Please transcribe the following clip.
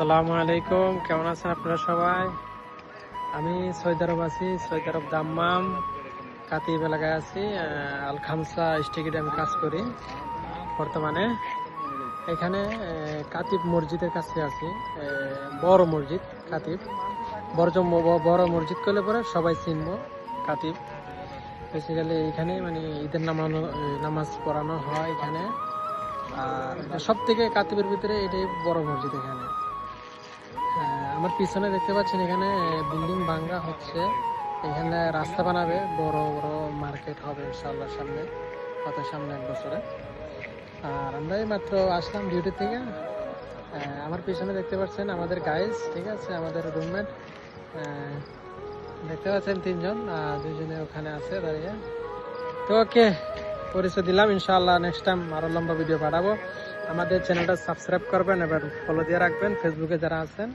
আসসালামু আলাইকুম, কেমন আছেন আপনারা সবাই? আমি সৌদি আরব আছি, সৌদি আরব দাম্মাম কাতিব এলাকায় আছি। আল খামসা স্টেডিয়ামে কাজ করি বর্তমানে। এখানে কাতিব মসজিদের কাছে আছি, বড় মসজিদ কাতিব। বড় মসজিদ করলে পরে সবাই চিনবো কাতিব। বেসিক্যালি এখানে মানে ঈদের নামাজ পড়ানো হয় এখানে। আর এটা সব থেকে কাতিবের ভিতরে এটাই বড় মসজিদ এখানে। আমার পিছনে দেখতে পাচ্ছেন এখানে বিল্ডিং ভাঙ্গা হচ্ছে। এখানে রাস্তা বানাবে, বড় বড় মার্কেট হবে ইনশাআল্লাহ সামনে, সামনে 1 বছরে। আর আমরা এই মাত্র আসলাম ডিউটি থেকে। আমার পিছনে দেখতে পাচ্ছেন আমাদের গাইজ, ঠিক আছে, আমাদের রুমমেট দেখতে পাচ্ছেন 3 জন, 2 জনে ওখানে আছে দাঁড়িয়ে। তো ওকে, পরিচয় দিলাম। ইনশাআল্লাহ নেক্সট টাইম আরো লম্বা ভিডিও পাঠাবো। আমাদের চ্যানেলটা সাবস্ক্রাইব করবেন, এবার ফলো দিয়ে রাখবেন ফেসবুকে যারা আছেন।